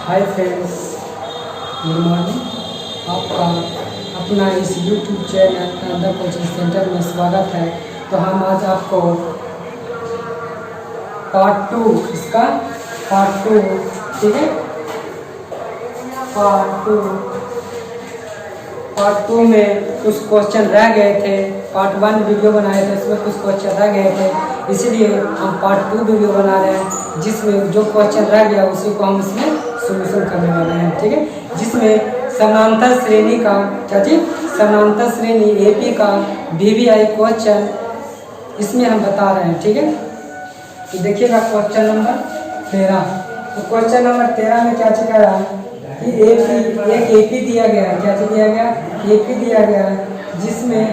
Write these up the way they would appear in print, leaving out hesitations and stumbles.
Hi friends, good morning. आपका अपना इस YouTube channel the coaching centre में स्वागत है। तो हम आज आपको पार्ट 2 इसका पार्ट 2 ठीक है, पार्ट टू में कुछ क्वेश्चन रह गए थे। पार्ट 1 वीडियो बनाए थे, उसमें कुछ क्वेश्चन रह गए थे, इसीलिए हम पार्ट 2 वीडियो बना रहे हैं, जिसमें जो क्वेश्चन रह गया उसी को हम इसमें सोल्यूशन करने वाले हैं। ठीक है, जिसमें समानांतर श्रेणी का क्या चीज, समानांतर श्रेणी एपी का वीवीआई क्वेश्चन इसमें हम बता रहे हैं। ठीक है, तो देखिएगा क्वेश्चन नंबर 13। तो क्वेश्चन नंबर 13 में क्या चीज कह रहा है कि एक एपी दिया गया है। क्या चीज दिया गया? एपी दिया गया है, जिसमें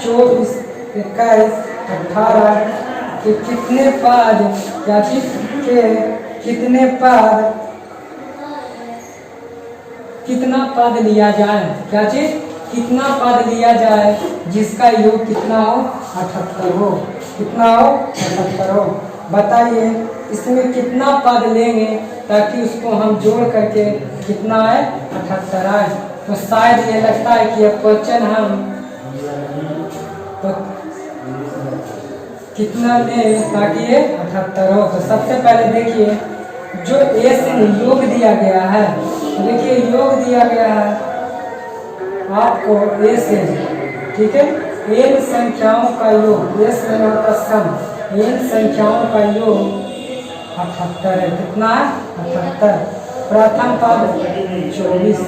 24, 21, 18 के कितने पद क्या चीज के कितने पद कितना पद लिया जाए। क्या चीज? कितना पद लिया जाए जिसका योग कितना हो? 78 हो। कितना हो? 78 हो। बताइए इसमें कितना पद लेंगे ताकि उसको हम जोड़ करके कितना है? 78 आए। तो शायद ये लगता है कि यह क्वेश्चन हम तो कितना लें ताकि ये 78 हो। तो सबसे पहले देखिए जो ए से योग दिया गया है, देखिए योग दिया गया है आपको ए से, ठीक है, एन संख्याओं का योग, ए से होता सम, एन संख्याओं का योग 78 है। कितना है? 78। प्रथम पद 24,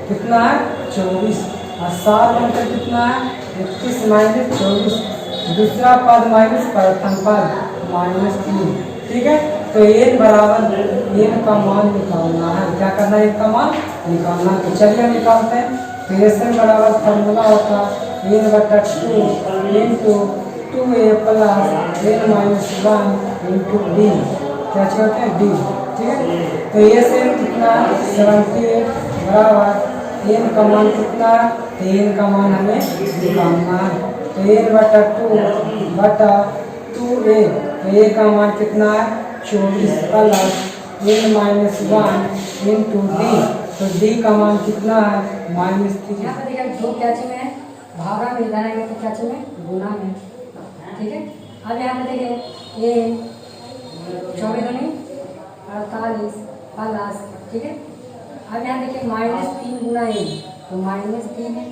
कितना है? 24। और 7 अंतर कितना है? 21 माइनस 24। दूसरा पद माइनस प्रथम पद -3। ठीक है, तो एन बराबर एन का मान निकालना है। क्या करना है? एन का मान निकालना। तो चलिए निकालते हैं। तो एन बराबर फॉर्मूला होता है एन बटा 2 into 2a plus n minus 1 into D. क्या होता है? डी। ठीक है, तो ये से कितना? 78 बराबर एन का मान कितना? एन का मान हमें निकालना है। तो एन बटा 2 बटा 2a, तो ए का मान कितना है? 24 plus n minus 1 into D. तो डी का मान कितना है? -3। यहाँ पर देखिए दो क्या चीज में भागा में इधर आएंगे तो क्या चीज में गुना में। ठीक है, अब यहाँ पे देखिए ए 24 दूनी 48 प्लस, ठीक है, अब यहाँ देखिए -3 गुना ए, तो -3 है,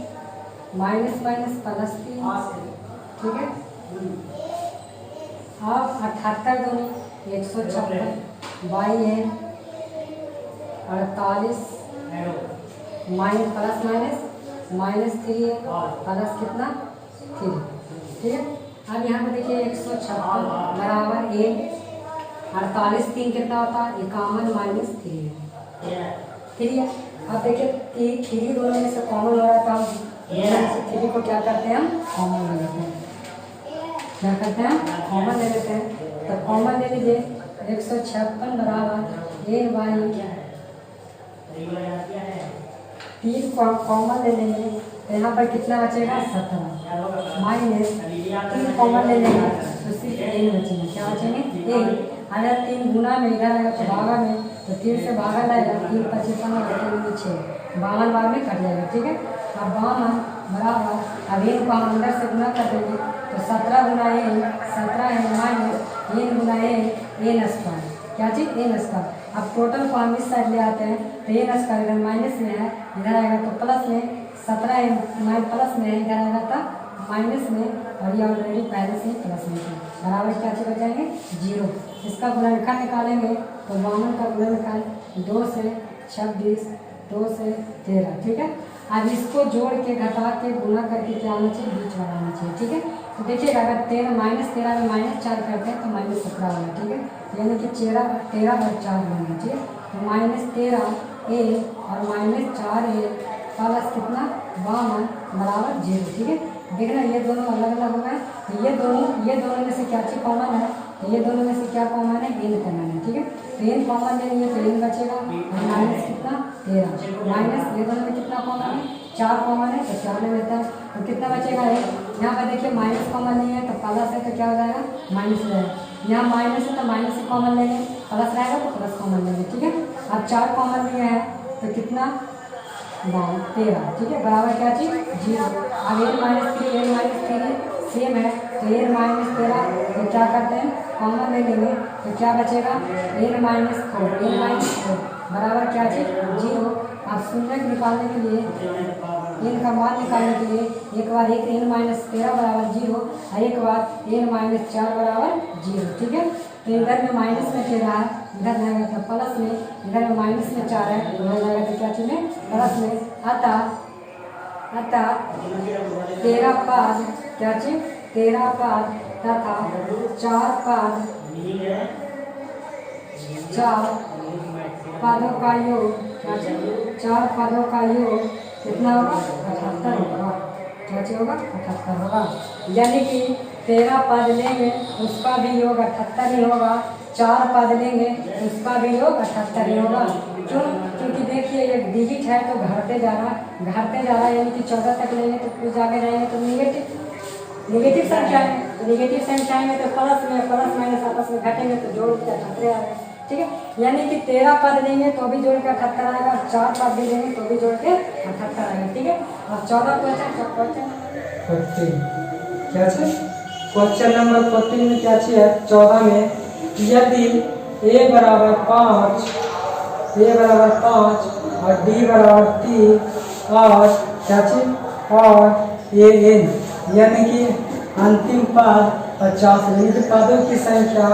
माइनस माइनस प्लस 3। ठीक है, अब 78 दूनी 156 बाई है 48 माइनस प्लस माइनस 3 है प्लस कितना? 3। ठीक है, अब यहाँ पे देखिए 156 बराबर ए 48 3 कितना होता है? 51 माइनस 3 है। 3 है। अब देखिए 3 दोनों में से कॉमन हो रहा था, 3 को क्या करते हैं? हम कॉमन ले लेते हैं। क्या करते हैं? कॉमन ले लेते हैं। तो कॉमन ले लीजिए 156 बराबर ए बाई 3 को कॉमन ले लेंगे तो यहाँ पर कितना बचेगा? 17 माइनस 3 कॉमन ले लेंगे तो सिर्फ n बचेगा। क्या बचेंगे? 1। अगर 3 गुना में इधर आएगा तो भागा में, तो 3 से भागा जाएगा, 3 25 6 52 बार में कट जाएगा। ठीक है, अब 52 बराबर अब n को हम अंदर से गुना कर देंगे तो 17 गुना n 17 है माइनस n गुना n स्क्वायर। क्या चीज? n square. अब टोटल को हम इस साइड ले आते हैं तो n स्क्वायर इधर माइनस में है, इधर आएगा तो प्लस में, 17 प्लस में है, इधर आएगा तो माइनस में, और ये ऑलरेडी पहले से ही प्लस में है, बराबर क्या चीज हो जाएंगे? 0। इसका गुणनखंड निकालेंगे तो 52 का गुणनखंड 2 से 26 2 से 13। ठीक है, अब इसको जोड़ के घटा के गुना करके क्या आना चाहिए? बीच वाला आना चाहिए। ठीक है, तो देखिएगा अगर 13 -13 में -4 करते हैं तो -17 वाला। ठीक है, यानी कि 13 और 4 बनेगा। ठीक है, तो -13 ए और -4 ए प्लस कितना? 52 बराबर 0। ठीक है, देखना ये दोनों अलग अलग हो गए, तो ये दोनों में से क्या चीज कॉमन है? तो ये दोनों में से क्या कॉमन है? n कॉमन है। ठीक है, तो n कॉमन लेंगे तो n बचेगा, और माइनस कितना? 13 माइनस ये दोनों में कितना कॉमन है? 4 कॉमन है, तो 4 ले लेता है, तो कितना बचेगा? 1। यहाँ पर देखिए माइनस कॉमन नहीं है तो प्लस है, तो क्या हो जाएगा? माइनस हो जाएगा। यहाँ माइनस है तो माइनस से कॉमन लेंगे, प्लस रहेगा तो प्लस कॉमन लेंगे, ठीक है। अब 4 कॉमन लिए हैं तो कितना 13, ठीक है, बराबर क्या चीज़ 0। अब n माइनस 3 सेम है तो n माइनस 13 तो क्या करते हैं कॉमन ले लेंगे तो क्या बचेगा n माइनस 4 बराबर क्या चीज़ 0। अब शून्य निकालने के लिए n का मान निकालने के लिए एक बार n माइनस 13 बराबर 0 और एक बार n माइनस 4 बराबर 0, ठीक है। तो इधर में माइनस में 13 है, इधर जाएगा तो प्लस में, इधर में माइनस में 4 है, इधर जाएगा तो क्या चीज़ में प्लस में। अतः 13 पद क्या चीज 13 पद तथा 4 पद 4 पदों का योग क्या चीज 4 पदों का योग कितना होगा 78 होगा, क्या चीज होगा 78 होगा। यानी कि 13 पद लेंगे उसका भी योग 78 ही होगा, 4 पद लेंगे उसका भी योग 78 ही होगा। क्यों? क्योंकि देखिए एक डिजिट है तो घटते जा रहा है, यानी कि 14 तक लेंगे तो कुछ आगे जाएंगे तो निगेटिव संख्या है, निगेटिव संख्या में तो प्लस माइनस आपस में घटेंगे तो जोड़ के 78 आएगा, ठीक है। यानी कि 13 पद लेंगे तो भी जोड़ के 78 आएगा, 4 पद भी लेंगे तो भी जोड़ के 78 आएगा, ठीक है। अब 14 क्वेश्चन क्या है क्वेश्चन नंबर 14 में क्या चीज है 14 में यदि a बराबर 5 और d बराबर 3 और क्या चीज और an यानी कि अंतिम पद 50 यानी पदों की संख्या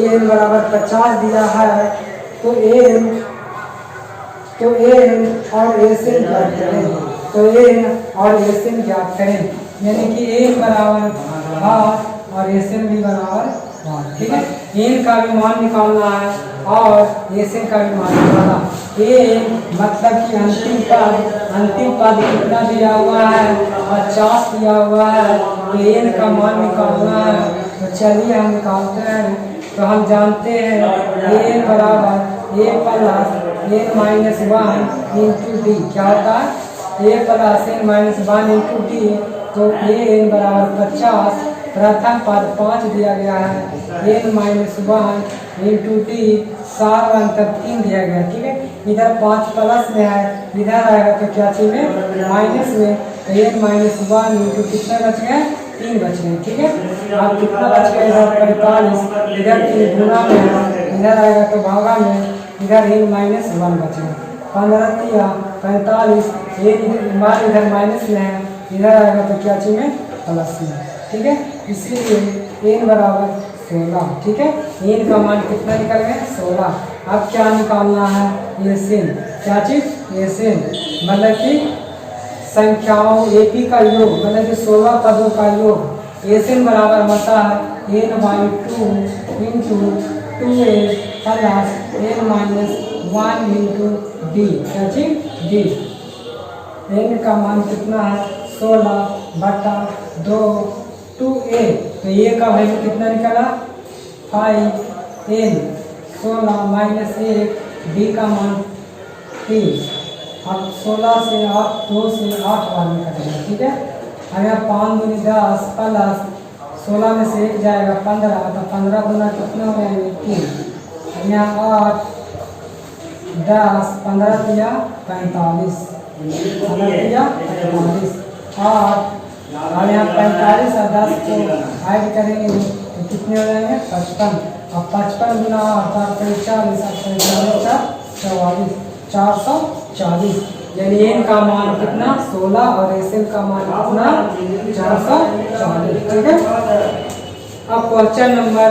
an बराबर 50 दिया है तो an और एसएन ज्ञात करें, यानी कि an बराबर 8 और एसएन भी बराबर 1, ठीक है। n का भी मान निकालना है और एसएन का भी मान निकालना। a मतलब कि अंतिम पद कितना दिया हुआ है 50 दिया हुआ है तो n का मान निकालना है। तो चलिए हम निकालते हैं। तो हम जानते हैं an बराबर a plus n minus 1 into D क्या होता है a plus n minus 1 into D. तो an बराबर 50 प्रथम पद 5 दिया गया है n माइनस 1 इंटू डी 4 तक 3 दिया गया, ठीक है। इधर 5 प्लस में है, इधर आएगा तो क्या चीज में माइनस में तो n माइनस 1 इंटू कितना बच गया 3 बच गए, ठीक है। अब कितना बच गया इधर 45, इधर 3 गुना में है, इधर आएगा तो भागा में, इधर n माइनस 1 बचेगा 15 45 इधर माइनस में है, इधर आएगा तो क्या चीज में प्लस में, ठीक है। इसीलिए n बराबर 16, ठीक है। n का मान कितना निकल गया 16। अब क्या निकालना है एसएन, क्या चीज एसएन मतलब कि संख्याओं एपी का योग मतलब कि 16 पदों का योग। एसएन बराबर होता है n/2 into 2a plus n minus 1 into D, क्या चीज डी। n का मान कितना है 16/2 2a तो a का वैल्यू कितना निकला 5n 16 माइनस 1 d का मान 3। अब 16 से 8 2 से 8 बार में कटेगा, ठीक है। अब यहाँ 5 दूनी 10 प्लस 16 में से 1 जाएगा 15 तो 15 गुना कितना हो जाएंगे 3। यहाँ 8 10 15 दिया 45 8 और यहाँ 45 और 10 को ऐड करेंगे तो कितने हो जाएंगे 55। अब 55 गुना 440 यानी n का मान कितना 16 और एसएन का मान कितना 440, ठीक है। अब क्वेश्चन नंबर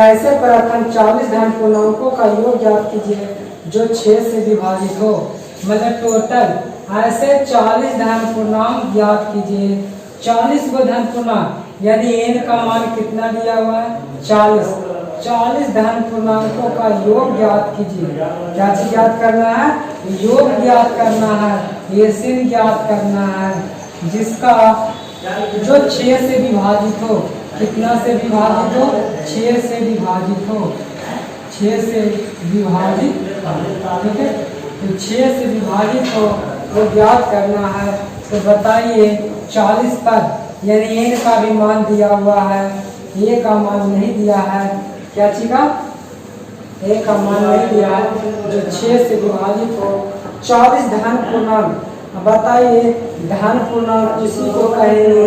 ऐसे प्रथम 40 धन पूर्णांकों का योग ज्ञात कीजिए जो 6 से विभाजित हो। मतलब टोटल ऐसे 40 धन पूर्णांक ज्ञात कीजिए, 40 को धन पूर्णांक यानी n का मान कितना दिया हुआ है 40 धन पूर्णांकों का योग ज्ञात कीजिए। क्या चीज ज्ञात करना है योग ज्ञात करना है, एसएन ज्ञात करना है जिसका जो 6 से विभाजित हो। कितना से विभाजित हो 6 से विभाजित हो, 6 से विभाजित, ठीक है। तो 6 से विभाजित हो वो ज्ञात करना है। तो बताइए 40 पद यानी n का भी मान दिया हुआ है ए का मान नहीं दिया है। क्या चीज का? ए का मान नहीं दिया है जो 6 से विभाजित हो। 24 धन पूर्णांक। अब बताइए धन पूर्णांक किसी को कहेंगे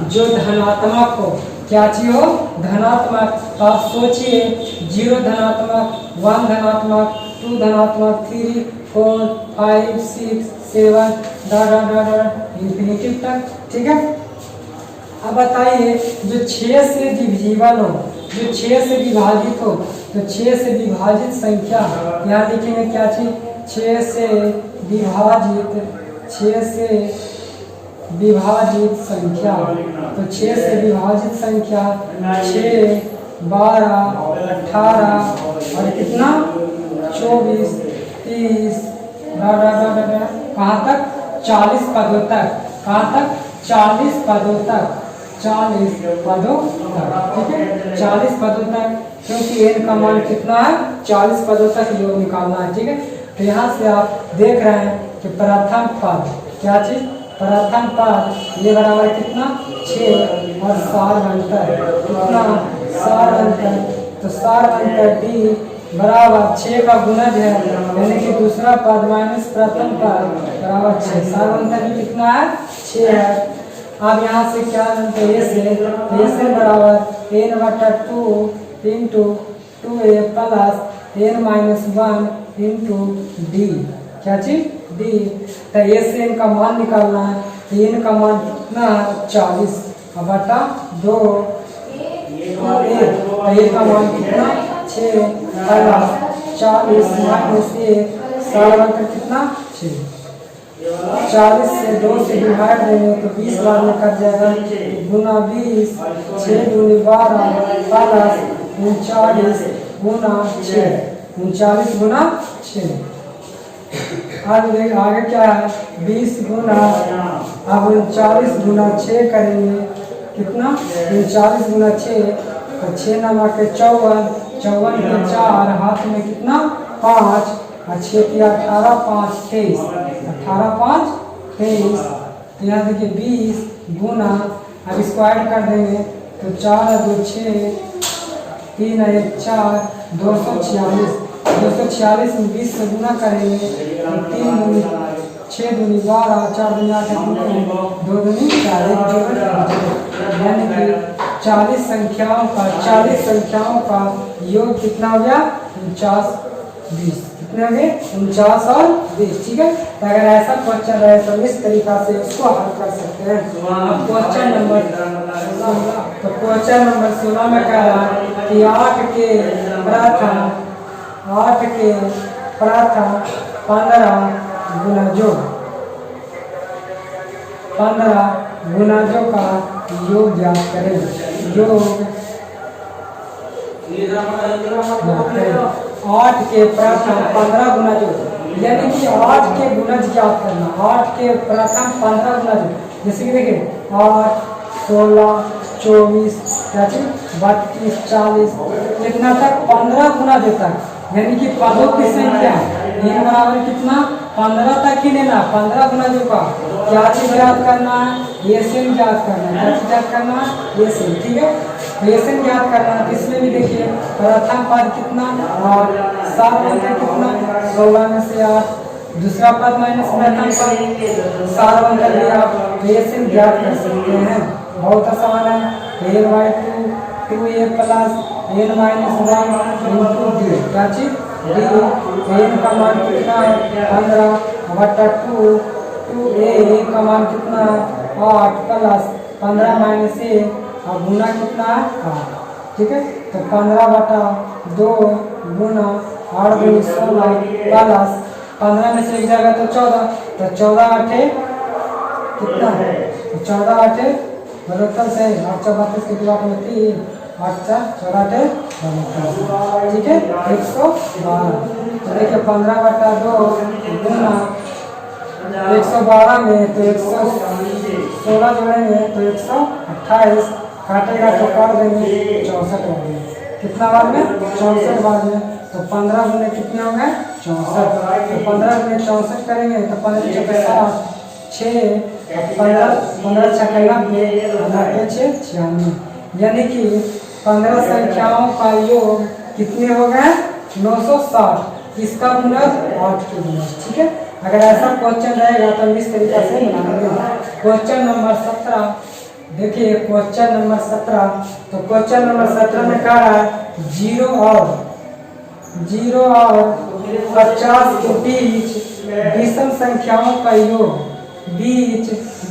जो धनात्मक हो। क्या चीज हो? धनात्मक। तो आप सोचिए 0 धनात्मक, 1 धनात्मक, 2 धनात्मक, 3, 4, 5, 6, 7 इंफिनिटिव तक। ठीक है। अब बताइए जो 6 से डिविजिबल हो, जो 6 से विभाजित हो, तो 6 से विभाजित संख्या यहाँ देखेंगे क्या चीज? 6 से विभाजित, 6 से विभाजित संख्या। तो 6 से विभाजित संख्या 6, 12, 18 और कितना 24, 30 कहाँ तक? 40 पदों तक। कहाँ तक? 40 पदों तक। 40 पदों तक। ठीक है, 40 पदों तक, क्योंकि n का मान कितना है? 40 पदों तक योग निकालना है। ठीक है, तो यहाँ से आप देख रहे हैं कि प्रथम पद क्या चीज? प्रथम पद ये बराबर कितना? 6 और सारवंतर कितना? सारवंतर। तो सारवंतर d बराबर 6 का गुणज है, यानी कि दूसरा पद माइनस प्रथम पद बराबर 6। सारवंतर भी कितना है? 6 है। अब यहाँ से क्या जानते हैं? एस बराबर n/2 into 2a plus n-1 into D. क्या चीज? डी। तो एस एन का मान निकालना है। तो एन का मान कितना है? 40 बटा 2 और 1। तो ए का मान कितना? 6 प्लस 40 माइनस 1 सारवंतर कितना? 6। 40 से 2 से डिवाइड देंगे तो 20 बार में कट जाएगा। गुना 20, 6 दूनी 12 प्लस 39 गुना 6, 39 गुना 6। आगे क्या है? 20 गुना, अब 39 गुना 6 करेंगे कितना? 39 गुना 6, तो 6 नामा के 54, 54 के 4 हाथ में कितना? 5 और 6 के 18, 5 23, 18 5 23। तो यहाँ देखिए 20 गुना, अब इसको ऐड कर देंगे तो 4 2 6, 3 1 4, 246। 246 में 20 से गुना करेंगे तो 3 दूनी 6 दूनी 12, 4 दूनी 8, 2 दूनी 4, यानी कि 40 संख्याओं का योग कितना हो गया? 49 20। कितने हो गए? 49 और 20। ठीक है, तो अगर ऐसा क्वेश्चन रहे तो इस तरीका से इसको हल कर सकते हैं। क्वेश्चन नंबर 16 में कह रहा है कि 8 के प्रथम 15 गुणजों का योग ज्ञात करें। योग 8 के प्रथम 15 गुणज, यानी कि 8 के गुणज ज्ञात करना। 8 के प्रथम 15 गुणज, जैसे कि देखिए 8, 16, 24, 32, 40, इतना तक 15 गुणज तक, यानी कि पदों की संख्या n बराबर कितना? 15 तक ही लेना। 15 गुणजों का क्या चीज ज्ञात करना है? एसएन ज्ञात करना है। क्या चीज ज्ञात करना है? एसएन। ठीक है, एसएन ज्ञात करना है। इसमें भी देखिए प्रथम पद कितना और सारवंतर कितना? 16 में से 8, दूसरा पद माइनस प्रथम पद, सारवंतर भी आप एसएन ज्ञात कर सकते हैं। बहुत आसान है। a/2 2a plus n-1 into D. क्या चीज? डी। n का मान कितना है? 15 बटा 2, 2a का मान कितना है? 8 प्लस 15 माइनस 1 और गुना कितना है? 8। ठीक है, तो 15 बटा 2 गुना 8 दूनी 16 प्लस 15 में से एक जाएगा तो 14, तो 14 8 कितना है? 14 8 बहत्तर से 8 32 के बाद में 3, 8 4 14 8। ठीक है, 112। तो देखिए 15 बटा 2 गुना 112 में तो 116 जोड़ेंगे तो 128, काटेगा तो काट देंगे 64 हो गए। कितना बार में? 64 बार में। तो 15 गुने कितने हो गए? 64। तो 15 गुने 64 करेंगे तो 15 6 15 6 96 96 96। यानी कि 15 संख्याओं का योग कितने हो गए 960, इसका गुणज 8 के गुणज। ठीक है, अगर ऐसा क्वेश्चन रहेगा तो हम इस तरीके से बनाएंगे। क्वेश्चन नंबर 17 देखिए, क्वेश्चन नंबर 17, तो क्वेश्चन नंबर 17 में कह रहा है 0 और 50 के बीच विषम संख्याओं का योग,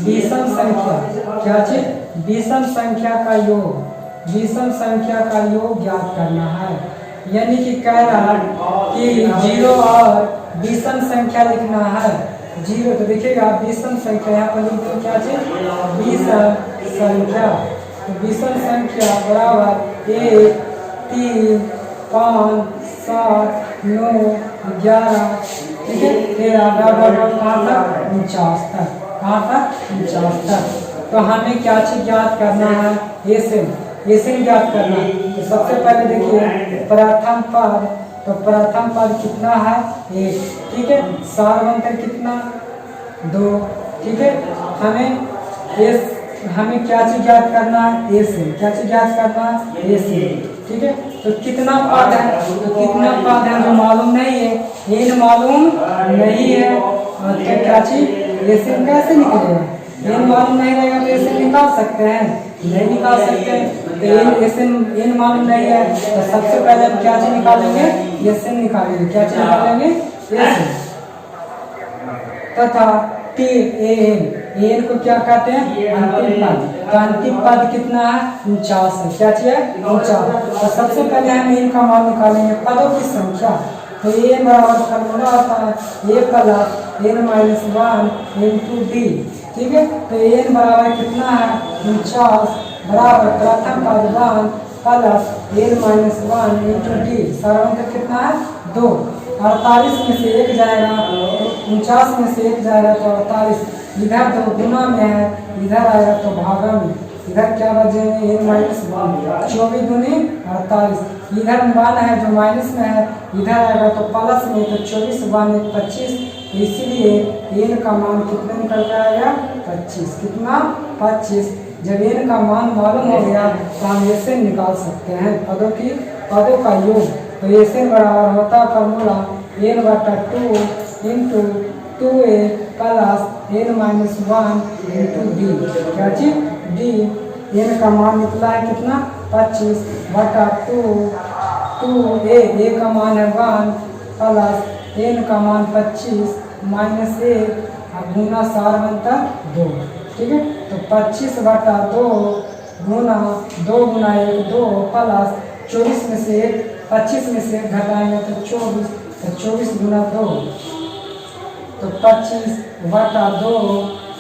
विषम संख्या, क्या चीज विषम संख्या का योग, विषम संख्या का योग ज्ञात करना है। यानी कि कह रहा है कि 0 और विषम संख्या लिखना है। 0 तो देखिएगा विषम संख्या, यहाँ पर लिखते क्या चीज विषम संख्या, तो विषम संख्या बराबर 1 3 5 7 9 11, ठीक है, 13 कहाँ तक 49 तक, कहाँ तक 49 तक। तो हमें क्या चीज ज्ञात करना है एसएन ज्ञात करना है। तो सबसे पहले देखिए प्रथम पद, तो प्रथम पद कितना है 1, ठीक है, सार्वंतर कितना 2, ठीक है। हमें क्या चीज ज्ञात करना है एसएन, क्या चीज ज्ञात करना है एसएन, ठीक है। तो कितना पद है, तो कितना पद है जो मालूम नहीं है, एन मालूम नहीं है, और क्या चीज एसएन कैसे निकलेगा, एन मालूम नहीं रहेगा तो एसएन निकाल सकते हैं, नहीं निकाल सकते। एन मालूम नहीं है तो सबसे पहले हम क्या चीज निकालेंगे एसएन निकालेंगे, क्या चीज निकालेंगे एसएन, तथा एन को क्या कहते हैं अंतिम पद, तो अंतिम पद कितना है 49 है, क्या चीज है 49। तो सबसे पहले हम एन का मान निकालेंगे पदों की संख्या, तो एन बराबर फॉर्मूला आता है a plus N minus 1 into d, ठीक है। तो एन बराबर कितना है 49 बराबर प्रथम पद 1 plus N minus 1 into d, सार्वंतर कितना है 2। 48 में से 1 जाएगा तो 49 में से 1 जाएगा तो 48, इधर तो गुना में है, इधर आएगा तो भागा में, इधर क्या बचेंगे एन माइनस 1, 24 दूनी 48, इधर 1 है जो माइनस में है, इधर आएगा तो प्लस में, तो 24 1 25, इसीलिए एन का मान कितना निकल के आएगा 25, कितना 25। जब एन का मान मालूम हो गया तो हम एसएन निकाल सकते हैं पदों का योग। तो एसएन बराबर होता है फॉर्मूला एन बटा 2 into 2a plus N minus 1 into D, क्या चीज डी। एन का मान निकला है कितना 25 बटा 2a का मान है 1 प्लस एन का मान 25 माइनस 1 गुना सार्वंतर 2, ठीक है। तो 25 बटा 2 गुना 2 गुना 1 2 प्लस 24 में से 1, 25 में से 1 घटाएंगे तो 24, तो 24 गुना 2 तो 25 बटा 2,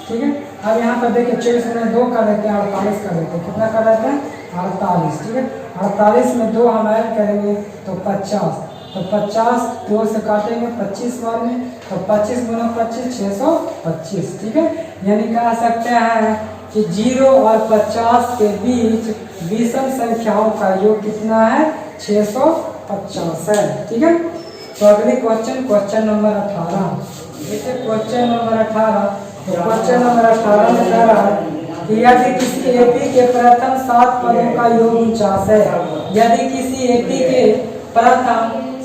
ठीक है। अब यहाँ पर देखिए 24 गुना 2 कर देते हैं 48 कर देते हैं, कितना कर देते हैं 48, ठीक है। 48 में 2 हम ऐड करेंगे तो 50, तो 50 2 से काटेंगे 25 बार में, तो 25 गुना 25 625, ठीक है। यानी कह सकते हैं कि 0 और 50 के बीच विषम संख्याओं का योग कितना है 650 है, ठीक है। तो अगले क्वेश्चन नंबर 18, जैसे क्वेश्चन नंबर 18, तो क्वेश्चन नंबर 18 में कह रहा है कि यदि किसी एपी के प्रथम 7 पदों का योग 49 है, यदि किसी एपी के प्रथम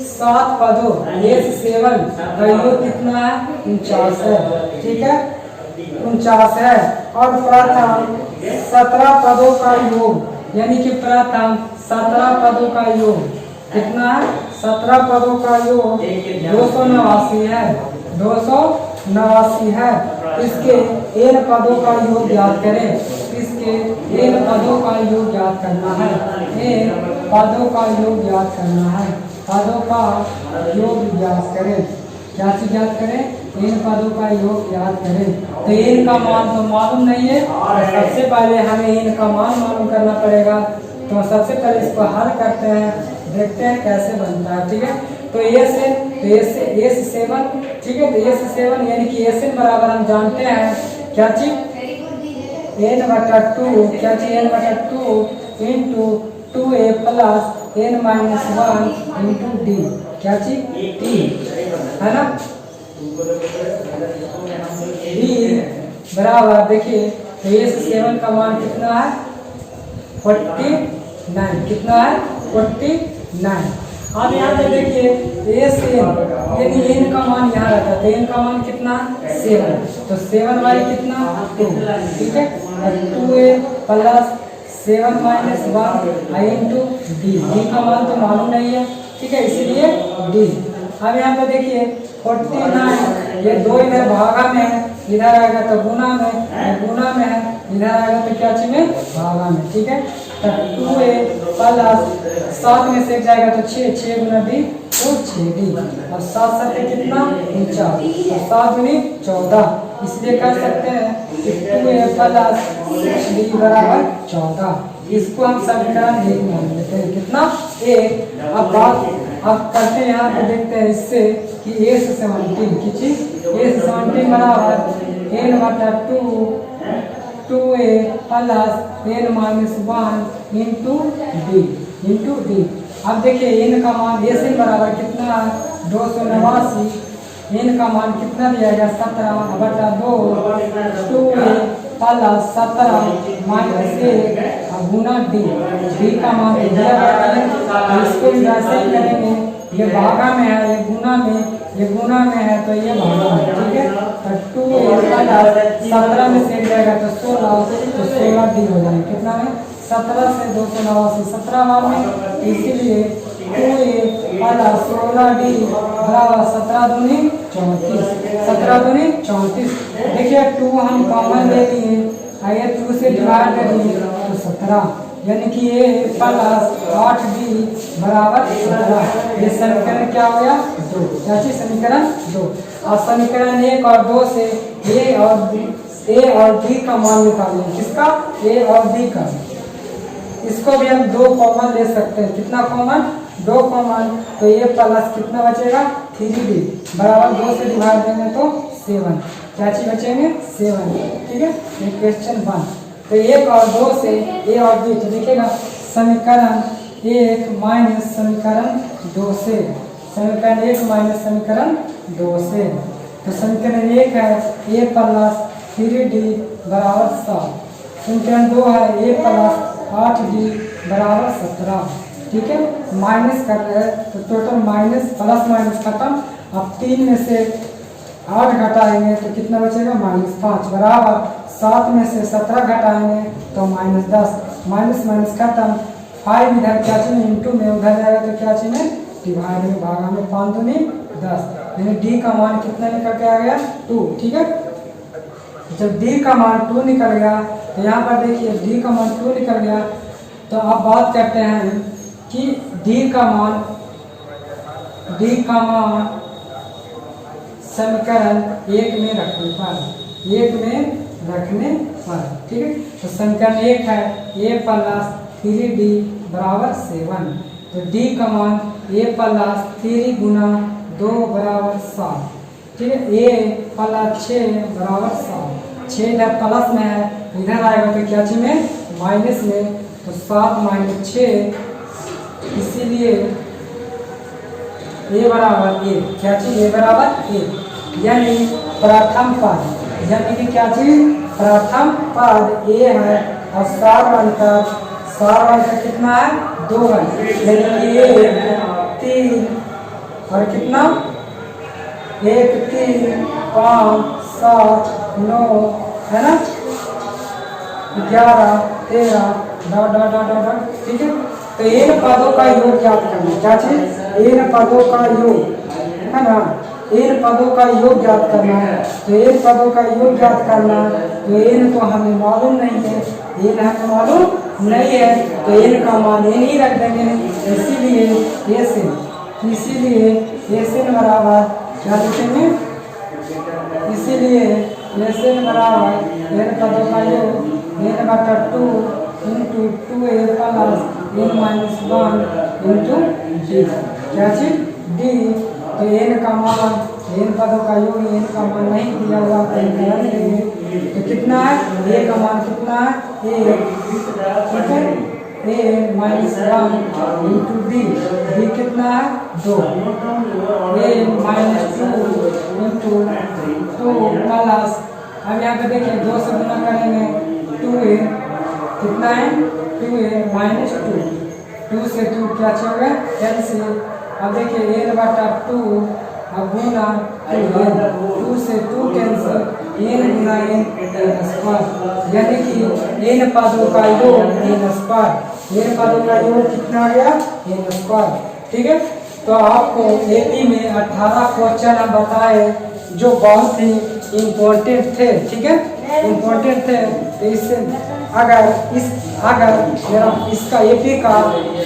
7 पदों S7 का योग कितना है 49 है, ठीक है 49 है। और प्रथम 17 पदों का योग, यानी कि प्रथम 17 पदों का योग कितना है 17 पदों का योग 289 है, 289 है। इसके n पदों का योग ज्ञात करें, इसके n पदों का योग ज्ञात करना है, n पदों का योग ज्ञात करना है, पदों का योग ज्ञात करें, क्या चीज ज्ञात करें n पदों का योग ज्ञात करें। तो n का मान तो मालूम नहीं है, तो सबसे पहले हमें n का मान मालूम करना पड़ेगा। तो सबसे पहले इसको हल करते हैं, देखते हैं कैसे बनता है, ठीक है। तो S7, ठीक है, तो S7 यानी कि Sn बराबर हम जानते हैं क्या चीज n बटा 2, क्या चीज n बटा 2 into 2a plus n minus 1 into D, क्या चीज टी, है ना। डी बराबर देखिए तो S7 का मान कितना है 49। कितना है 49। अब यहाँ पे देखिए ए से यदि एन का मान यहाँ रहता है तो एन का मान कितना 7, तो 7 बाई कितना 2, ठीक है। 2a plus 7 minus 1 into D, D का मान तो मालूम नहीं है, ठीक है, इसलिए डी। अब यहाँ पे देखिए 49, ये 2 इधर भागा में है, इधर आएगा तो गुना में, ये गुना में है, इधर आएगा तो क्या चीज में भागा में, ठीक है। तो 2a प्लस 7 में से एक जाएगा तो 6, 6 गुना डी तो 6d, और 7 7 कितना 49, तो 7 दूनी 14, इसलिए कर सकते हैं कि 2a प्लस 6d बराबर 14। इसको हम समीकरण 1 मान लेते हैं, कितना 1। अब करते हैं यहाँ पे देखते हैं इससे कि a से 17 की चीज, a से 17 बराबर n बटा 2a plus n minus 1 into D. अब देखिए n का मान a से बराबर कितना है 289, n का मान कितना दिया गया 17 बटा 2, 2a प्लस 17 माइनस 1 गुना डी का मान दिया गया है, तो इसको भी वैसे ही करेंगे, ये भागा में है, ये गुना में, ये गुना में है तो ये भागा में, ठीक है। तो 2a प्लस 17 में से जाएगा तो 16, तो 16 डी हो जाएगा, कितना में 17 से 289, 17 बार में, इसीलिए 2a प्लस 16d बराबर 17 दूनी 34, 17 दूनी 34। देखिए 2 हम कॉमन ले लिए, आइए 2 से डिवाइड कर दिए तो 17, यानी कि a प्लस 8d बराबर 17। ये समीकरण क्या हो गया 2, क्या चीज समीकरण 2। और समीकरण 1 और 2 से a और d का मान निकालें, किसका a और d का, इसको भी हम 2 कॉमन ले सकते हैं, कितना कॉमन 2 कॉमन, तो ये प्लस कितना बचेगा 3d बराबर 2 से डिवाइड देंगे तो 7, क्या चीज बचेंगे 7, ठीक है। ये क्वेश्चन 1। तो 1 और 2 से a और b, तो देखिएगा समीकरण 1 माइनस समीकरण 2 से, समीकरण 1 माइनस समीकरण 2 से, तो समीकरण 1 है a प्लस 3d बराबर 7, समीकरण 2 है a प्लस 8d बराबर 17, ठीक है। माइनस कर रहे हैं तो टोटल माइनस प्लस माइनस खत्म। अब 3 में से 8 घटाएंगे तो कितना बचेगा -5 बराबर 7 में से 17 घटाएंगे तो -10, माइनस माइनस खत्म। 5 इधर क्या चीज इंटू में, उधर जाएगा तो क्या चीज है डिवाइड में, भागा में, 5 दूनी 10, यानी डी का मान कितना निकल के आ गया 2, ठीक है। जब डी का मान 2 निकल गया तो यहाँ पर देखिए डी का मान 2 निकल गया, तो अब बात करते हैं कि डी का मान समीकरण 1 में रखने पर, ठीक है। तो समीकरण 1 है a प्लस 3d बराबर 7, तो d का मान a प्लस 3 गुना 2 बराबर 7, ठीक है। a प्लस 6 बराबर 7, 6 इधर प्लस में है, इधर आएगा तो क्या चीज में माइनस में, तो 7 माइनस 6, इसीलिए a बराबर a, क्या चीज a बराबर a, यानी प्रथम पद, यानी कि क्या चीज प्रथम पद a है और सार कितना है 2 है, यानी कि 1 3 और कितना 1 3 5 7 9 है ना, 11 13 डॉट, ठीक है। तो इन पदों का योग ज्ञात करना, क्या चीज इन पदों का योग है ना, इन पदों का योग ज्ञात करना है। तो इन पदों का योग ज्ञात करना, तो इन तो हमें मालूम नहीं है, इन हमें मालूम नहीं है, तो इन का मान इन ही रख देंगे, इसीलिए ये से बराबर क्या लिखेंगे, इसीलिए ये से बराबर इन पदों का योग n बटा 2 into 2a plus n minus 1 into D, क्या चीज डी। तो n का मान, n पदों का योग, n का मान नहीं दिया हुआ तो निकाल लेंगे, तो कितना है a का मान कितना है a, ठीक है, a माइनस 1 इंटू डी कितना है 2, a माइनस 2 इंटू 2 प्लस, अब यहाँ पे देखिए 2 से गुना करेंगे 2a कितना है 2a माइनस 2 से 2 क्या छोड़ा कैंसिल। अब देखिए n बटा 2 अब गुना 2 से 2 कैंसिल n गुना n स्क्वायर, यानी कि n पदों का योग n स्क्वायर, n पदों का योग कितना आ गया n स्क्वायर। ठीक है, तो आपको एपी में 18 क्वेश्चन हम बताए जो बहुत ही इम्पोर्टेंट थे। ठीक है, इम्पोर्टेंट थे, तो इससे अगर मेरा इसका एपी का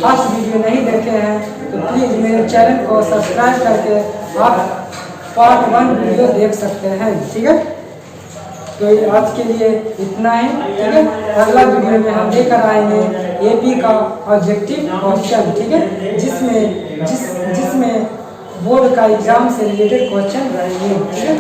फर्स्ट वीडियो नहीं देखे हैं तो प्लीज़ मेरे चैनल को सब्सक्राइब करके आप पार्ट 1 वीडियो देख सकते हैं। ठीक है, तो आज के लिए इतना ही। ठीक है, अगला वीडियो में हम लेकर आएंगे एपी का ऑब्जेक्टिव क्वेश्चन। ठीक है, जिसमें बोर्ड का एग्जाम से रिलेटेड क्वेश्चन रहेंगे। ठीक है।